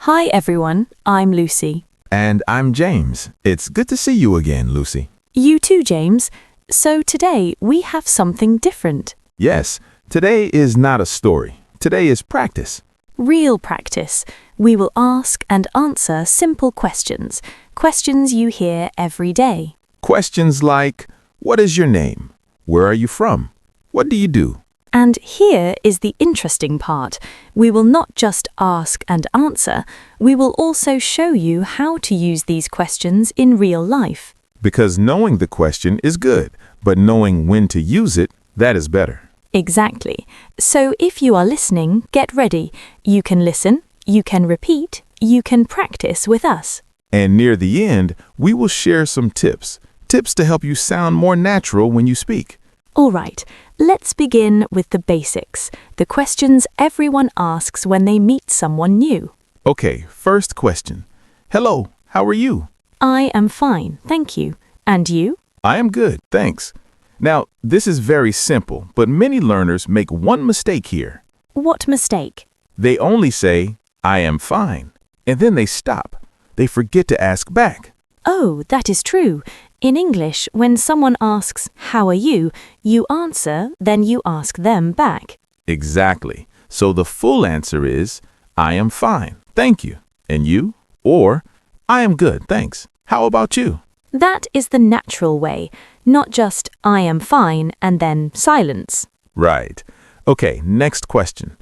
Hi everyone, I'm Lucy. And I'm James. It's good to see you again, Lucy. You too, James. So today we have something different. Yes, today is not a story. Today is practice. Real practice. We will ask and answer simple questions. Questions you hear every day. Questions like, what is your name? Where are you from? What do you do? And here is the interesting part. We will not just ask and answer, we will also show you how to use these questions in real life. Because knowing the question is good, but knowing when to use it, that is better. Exactly. So if you are listening, get ready. You can listen, you can repeat, you can practice with us. And near the end, we will share some tips. Tips to help you sound more natural when you speak. All right, let's begin with the basics, the questions everyone asks when they meet someone new. Okay, first question. Hello, how are you? I am fine, thank you. And you? I am good, thanks. Now, this is very simple, but many learners make one mistake here. What mistake? They only say, I am fine, and then they stop. They forget to ask back. Oh, that is true. In English, when someone asks, how are you, you answer, then you ask them back. Exactly. So the full answer is, I am fine, thank you. And you? Or, I am good, thanks. How about you? That is the natural way, not just I am fine and then silence. Right. Okay, next question.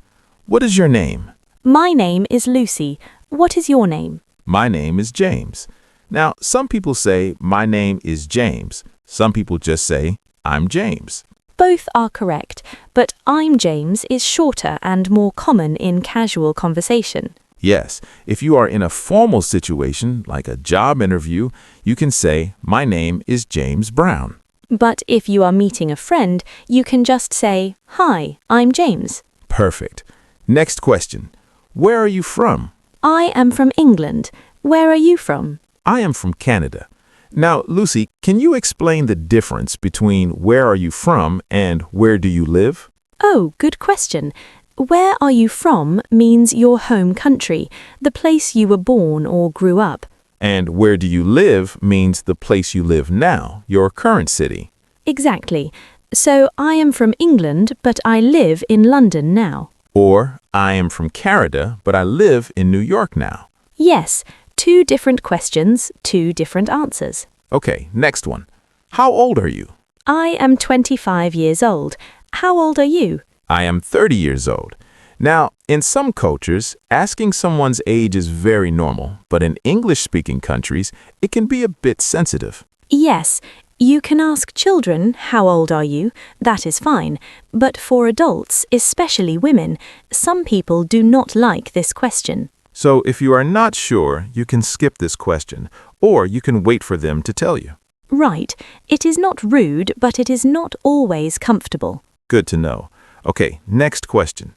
What is your name? My name is Lucy. What is your name? My name is James. Now, some people say, my name is James. Some people just say, I'm James. Both are correct, but I'm James is shorter and more common in casual conversation. Yes, if you are in a formal situation, like a job interview, you can say, my name is James Brown. But if you are meeting a friend, you can just say, hi, I'm James. Perfect. Next question. Where are you from? I am from England. Where are you from? I am from Canada. Now, Lucy, can you explain the difference between where are you from and where do you live? Oh, good question. Where are you from means your home country, the place you were born or grew up. And where do you live means the place you live now, your current city. Exactly. So I am from England, but I live in London now. Or I am from Canada, but I live in New York now. Yes, two different questions, two different answers. Okay, next one. How old are you? I am 25 years old. How old are you? I am 30 years old. Now, in some cultures, asking someone's age is very normal, but in English-speaking countries, it can be a bit sensitive. Yes, you can ask children, how old are you? That is fine. But for adults, especially women, some people do not like this question. So if you are not sure, you can skip this question, or you can wait for them to tell you. Right. It is not rude, but it is not always comfortable. Good to know. Okay, next question.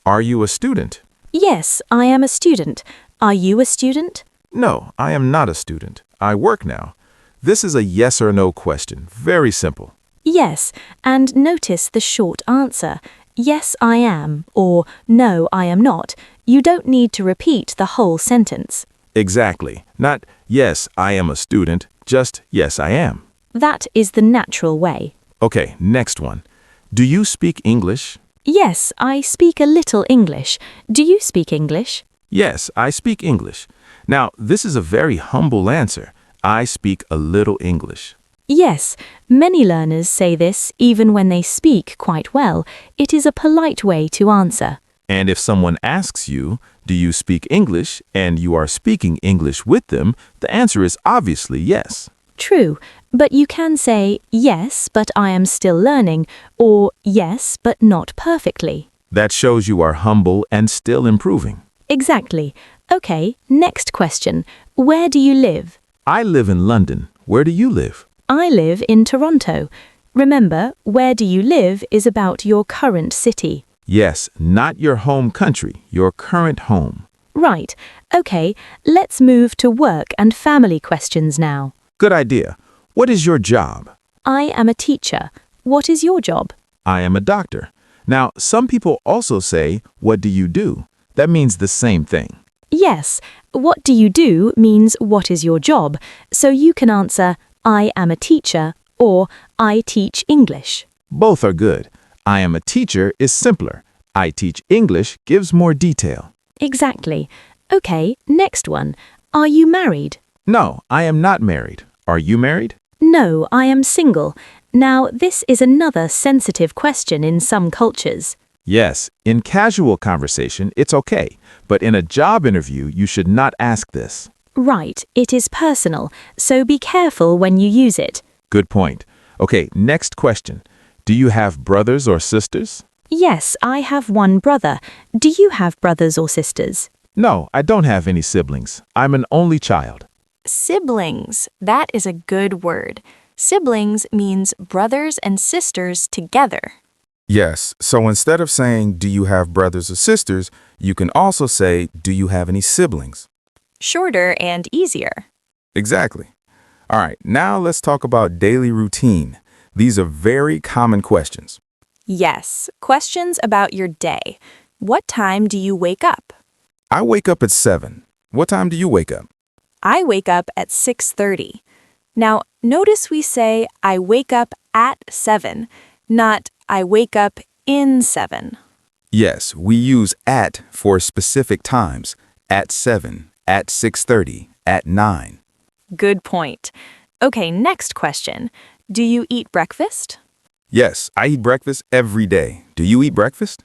Are you a student? Yes, I am a student. Are you a student? No, I am not a student. I work now. This is a yes or no question. Very simple. Yes, and notice the short answer. Yes, I am, or no, I am not. You don't need to repeat the whole sentence. Exactly. Not, yes, I am a student, just, yes, I am. That is the natural way. Okay, next one. Do you speak English? Yes, I speak a little English. Do you speak English? Yes, I speak English. Now, this is a very humble answer. I speak a little English. Yes, many learners say this even when they speak quite well. It is a polite way to answer. And if someone asks you, do you speak English, and you are speaking English with them, the answer is obviously yes. True, but you can say, yes, but I am still learning, or yes, but not perfectly. That shows you are humble and still improving. Exactly. Okay, next question. Where do you live? I live in London. Where do you live? I live in Toronto. Remember, where do you live is about your current city. Yes, not your home country, your current home. Right. Okay, let's move to work and family questions now. Good idea. What is your job? I am a teacher. What is your job? I am a doctor. Now, some people also say, what do you do? That means the same thing. Yes, what do you do means what is your job, so you can answer I am a teacher or I teach English. Both are good. I am a teacher is simpler. I teach English gives more detail. Exactly. Okay, next one. Are you married? No, I am not married. Are you married? No, I am single. Now, this is another sensitive question in some cultures. Yes, in casual conversation, it's okay. But in a job interview, you should not ask this. Right, it is personal, so be careful when you use it. Good point. Okay, next question. Do you have brothers or sisters? Yes, I have one brother. Do you have brothers or sisters? No, I don't have any siblings. I'm an only child. Siblings. That is a good word. Siblings means brothers and sisters together. Yes, so instead of saying, do you have brothers or sisters, you can also say, do you have any siblings? Shorter and easier. Exactly. All right, now let's talk about daily routine. These are very common questions. Yes, questions about your day. What time do you wake up? I wake up at 7. What time do you wake up? I wake up at 6:30. Now, notice we say I wake up at 7, not I wake up in 7. Yes, we use at for specific times. At 7, at 6:30, at 9. Good point. Okay, next question. Do you eat breakfast? Yes, I eat breakfast every day. Do you eat breakfast?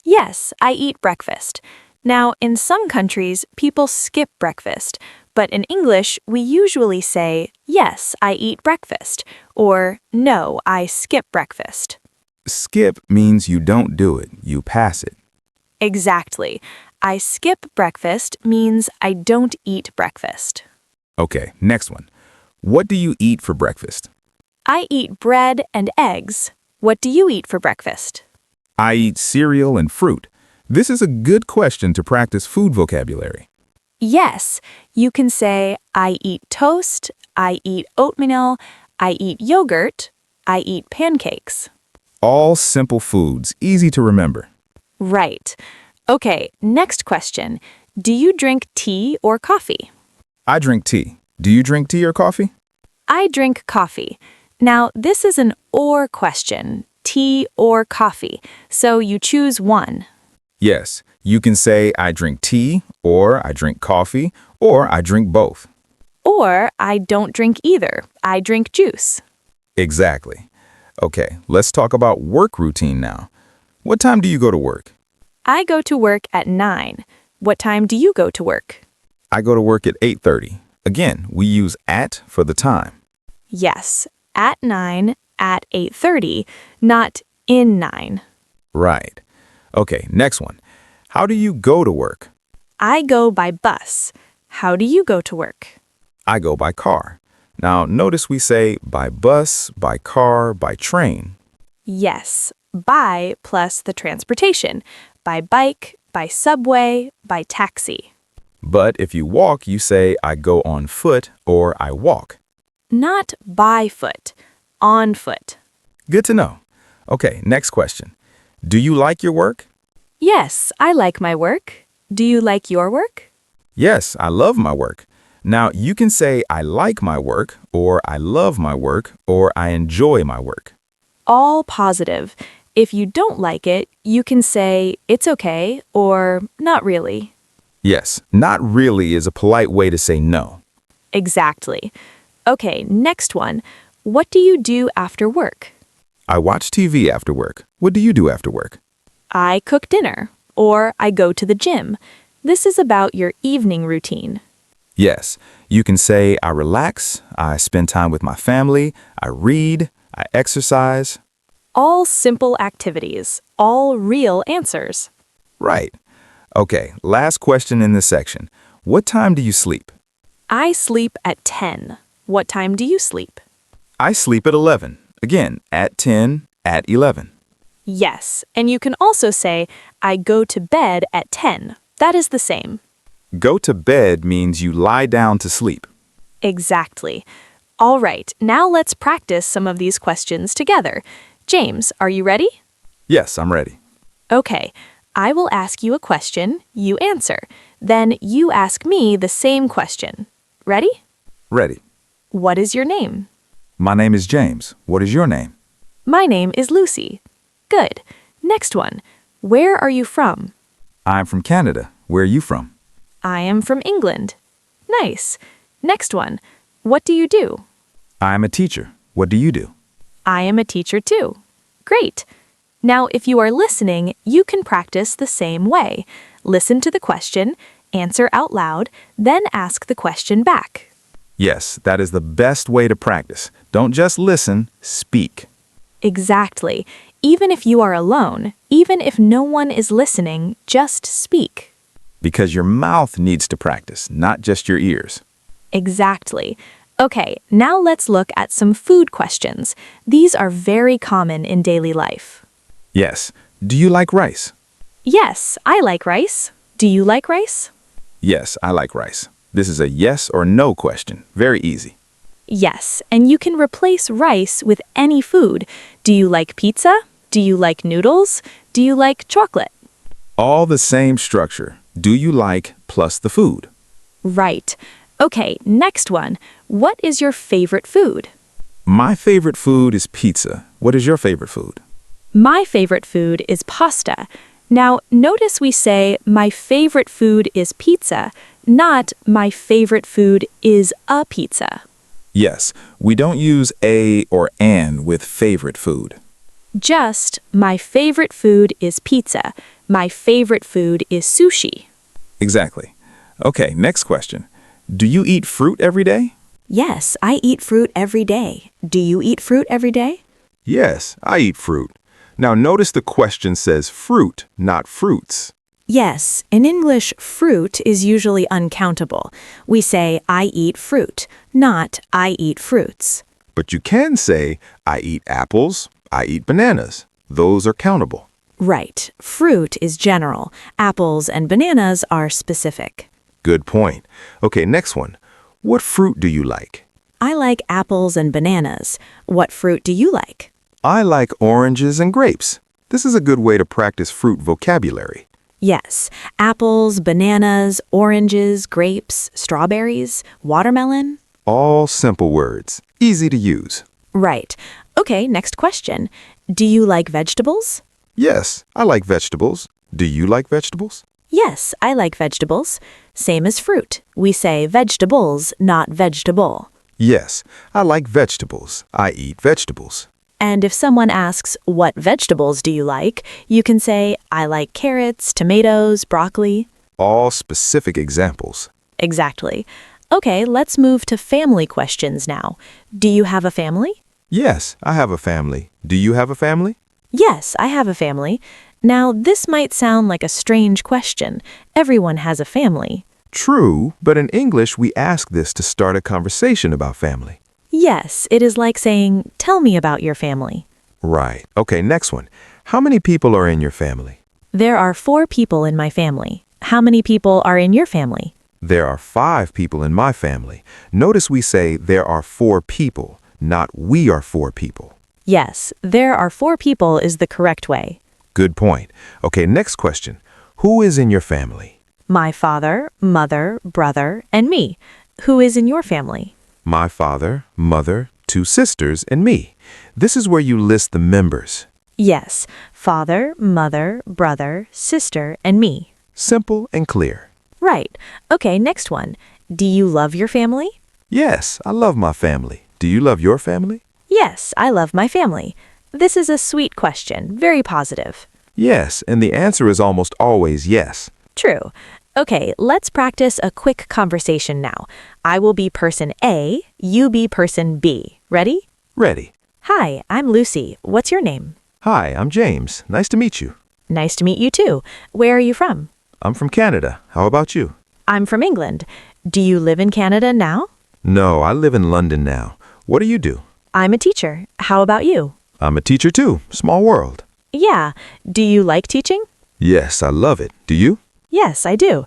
Yes, I eat breakfast. Now, in some countries, people skip breakfast, but in English, we usually say, yes, I eat breakfast, or no, I skip breakfast. Skip means you don't do it, you pass it. Exactly. I skip breakfast means I don't eat breakfast. Okay, next one. What do you eat for breakfast? I eat bread and eggs. What do you eat for breakfast? I eat cereal and fruit. This is a good question to practice food vocabulary. Yes, you can say, I eat toast, I eat oatmeal, I eat yogurt, I eat pancakes. All simple foods, easy to remember. Right. Okay, next question. Do you drink tea or coffee? I drink tea. Do you drink tea or coffee? I drink coffee. Now, this is an or question, tea or coffee, so you choose one. Yes, you can say I drink tea, or I drink coffee, or I drink both. Or I don't drink either. I drink juice. Exactly. Okay, let's talk about work routine now. What time do you go to work? I go to work at 9. What time do you go to work? I go to work at 8:30. Again, we use at for the time. Yes, at 9, at 8:30, not in 9. Right. Okay, next one. How do you go to work? I go by bus. How do you go to work? I go by car. Now, notice we say by bus, by car, by train. Yes, by plus the transportation. By bike, by subway, by taxi. But if you walk, you say I go on foot or I walk. Not by foot, on foot. Good to know. Okay, next question. Do you like your work? Yes, I like my work. Do you like your work? Yes, I love my work. Now, you can say I like my work, or I love my work, or I enjoy my work. All positive. If you don't like it, you can say it's okay or not really. Yes, not really is a polite way to say no. Exactly. Okay, next one. What do you do after work? I watch TV after work. What do you do after work? I cook dinner, or I go to the gym. This is about your evening routine. Yes, you can say I relax, I spend time with my family, I read, I exercise. All simple activities, all real answers. Right. Okay, last question in this section. What time do you sleep? I sleep at 10. What time do you sleep? I sleep at 11. Again, at 10, at 11. Yes, and you can also say, I go to bed at 10. That is the same. Go to bed means you lie down to sleep. Exactly. All right, now let's practice some of these questions together. James, are you ready? Yes, I'm ready. Okay, I will ask you a question, you answer. Then you ask me the same question. Ready? Ready. What is your name? My name is James. What is your name? My name is Lucy. Good. Next one. Where are you from? I'm from Canada. Where are you from? I am from England. Nice. Next one. What do you do? I'm a teacher. What do you do? I am a teacher too. Great. Now, if you are listening, you can practice the same way. Listen to the question, answer out loud, then ask the question back. Yes, that is the best way to practice. Don't just listen, speak. Exactly. Even if you are alone, even if no one is listening, just speak. Because your mouth needs to practice, not just your ears. Exactly. Okay, now let's look at some food questions. These are very common in daily life. Yes. Do you like rice? Yes, I like rice. Do you like rice? Yes, I like rice. This is a yes or no question. Very easy. Yes, and you can replace rice with any food. Do you like pizza? Do you like noodles? Do you like chocolate? All the same structure. Do you like plus the food? Right. Okay, next one. What is your favorite food? My favorite food is pizza. What is your favorite food? My favorite food is pasta. Now, notice we say my favorite food is pizza, not my favorite food is a pizza. Yes, we don't use a or an with favorite food. Just my favorite food is pizza. My favorite food is sushi. Exactly. Okay, next question. Do you eat fruit every day? Yes, I eat fruit every day. Do you eat fruit every day? Yes, I eat fruit. Now notice the question says fruit, not fruits. Yes, in English, fruit is usually uncountable. We say, I eat fruit, not I eat fruits. But you can say, I eat apples, I eat bananas. Those are countable. Right. Fruit is general. Apples and bananas are specific. Good point. Okay, next one. What fruit do you like? I like apples and bananas. What fruit do you like? I like oranges and grapes. This is a good way to practice fruit vocabulary. Yes, apples, bananas, oranges, grapes, strawberries, watermelon. All simple words, easy to use. Right. Okay, next question. Do you like vegetables? Yes, I like vegetables. Do you like vegetables? Yes, I like vegetables. Same as fruit. We say vegetables, not vegetable. Yes, I like vegetables. I eat vegetables. And if someone asks, what vegetables do you like? You can say, I like carrots, tomatoes, broccoli. All specific examples. Exactly. Okay, let's move to family questions now. Do you have a family? Yes, I have a family. Do you have a family? Yes, I have a family. Now, this might sound like a strange question. Everyone has a family. True, but in English we ask this to start a conversation about family. Yes, it is like saying, tell me about your family. Right. Okay, next one. How many people are in your family? There are 4 people in my family. How many people are in your family? There are 5 people in my family. Notice we say there are 4 people, not we are 4 people. Yes, there are 4 people is the correct way. Good point. Okay, next question. Who is in your family? My father, mother, brother, and me. Who is in your family? My father, mother, 2 sisters, and me. This is where you list the members. Yes, father, mother, brother, sister, and me. Simple and clear. Right. Okay, next one. Do you love your family? Yes, I love my family. Do you love your family? Yes, I love my family. This is a sweet question, very positive. Yes, and the answer is almost always yes. True. Okay, let's practice a quick conversation now. I will be person A, you be person B. Ready? Ready. Hi, I'm Lucy. What's your name? Hi, I'm James. Nice to meet you. Nice to meet you too. Where are you from? I'm from Canada. How about you? I'm from England. Do you live in Canada now? No, I live in London now. What do you do? I'm a teacher. How about you? I'm a teacher too. Small world. Yeah. Do you like teaching? Yes, I love it. Do you? Yes, I do.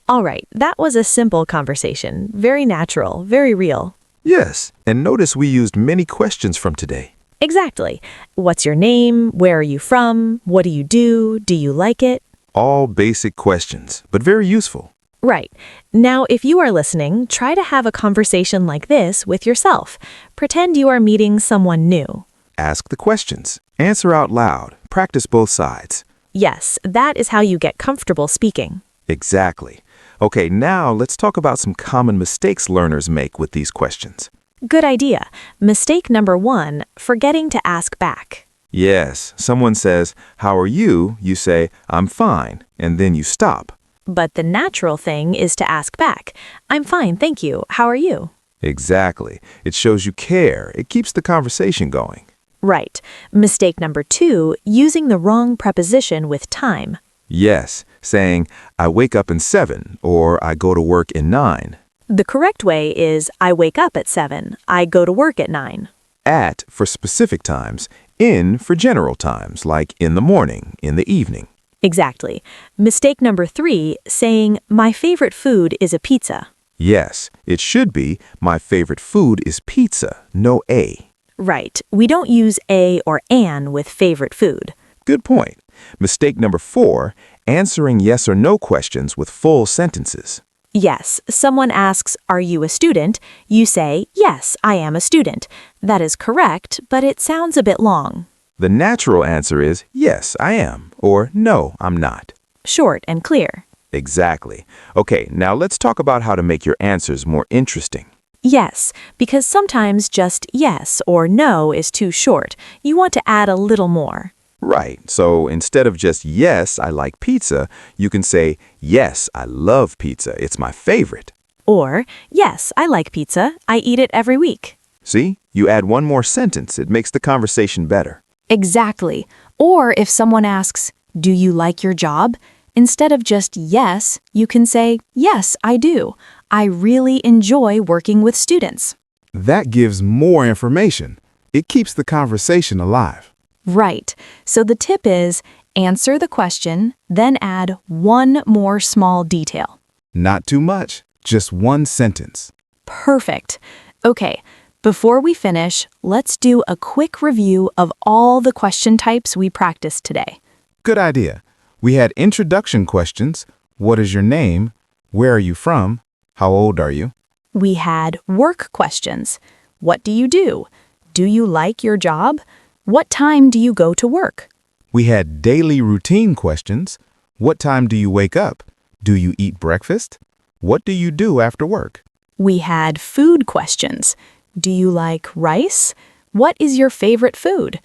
All right, that was a simple conversation. Very natural, very real. Yes, and notice we used many questions from today. Exactly. What's your name? Where are you from? What do you do? Do you like it? All basic questions, but very useful. Right. Now, if you are listening, try to have a conversation like this with yourself. Pretend you are meeting someone new. Ask the questions. Answer out loud. Practice both sides. Yes, that is how you get comfortable speaking. Exactly. Okay, now let's talk about some common mistakes learners make with these questions. Good idea. Mistake number 1, forgetting to ask back. Yes, someone says, "How are you?" You say, "I'm fine," and then you stop. But the natural thing is to ask back. I'm fine, thank you. How are you? Exactly. It shows you care. It keeps the conversation going. Right. Mistake number 2, using the wrong preposition with time. Yes, saying, "I wake up in 7," or "I go to work in 9." The correct way is I wake up at 7, I go to work at 9. At for specific times, in for general times, like in the morning, in the evening. Exactly. Mistake number 3, saying my favorite food is a pizza. Yes, it should be, "My favorite food is pizza," no A. Right. We don't use a or an with favorite food. Good point. Mistake number 4, answering yes or no questions with full sentences. Yes, someone asks, are you a student? You say, yes, I am a student. That is correct, but it sounds a bit long. The natural answer is, "Yes, I am," or "No, I'm not." Short and clear. Exactly. Okay, now let's talk about how to make your answers more interesting. Yes, because sometimes just yes or no is too short. You want to add a little more. Right, so instead of just "Yes, I like pizza," you can say, "Yes, I love pizza. It's my favorite." Or, yes, I like pizza. I eat it every week. See, you add one more sentence. It makes the conversation better. Exactly. Or if someone asks, do you like your job? Instead of just yes, you can say, yes, I do. I really enjoy working with students. That gives more information. It keeps the conversation alive. Right. So the tip is answer the question, then add one more small detail. Not too much, just one sentence. Perfect. Okay, before we finish, let's do a quick review of all the question types we practiced today. Good idea. We had introduction questions. What is your name? Where are you from? How old are you? We had work questions. What do you do? Do you like your job? What time do you go to work? We had daily routine questions. What time do you wake up? Do you eat breakfast? What do you do after work? We had food questions. Do you like rice? What is your favorite food?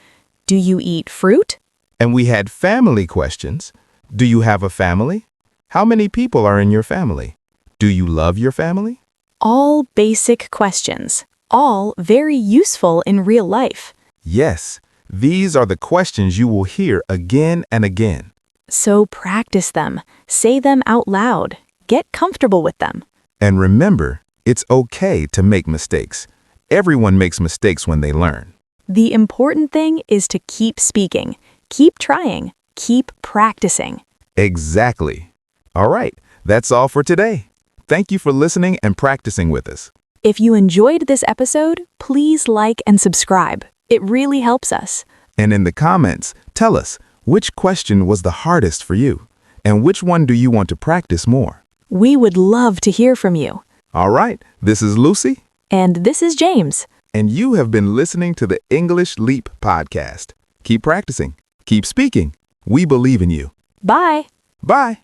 Do you eat fruit? And we had family questions. Do you have a family? How many people are in your family? Do you love your family? All basic questions, all very useful in real life. Yes, these are the questions you will hear again and again. So practice them, say them out loud, get comfortable with them. And remember, it's okay to make mistakes. Everyone makes mistakes when they learn. The important thing is to keep speaking, keep trying, keep practicing. Exactly. All right, that's all for today. Thank you for listening and practicing with us. If you enjoyed this episode, please like and subscribe. It really helps us. And in the comments, tell us which question was the hardest for you and which one do you want to practice more. We would love to hear from you. All right, this is Lucy. And this is James. And you have been listening to the English Leap podcast. Keep practicing. Keep speaking. We believe in you. Bye. Bye.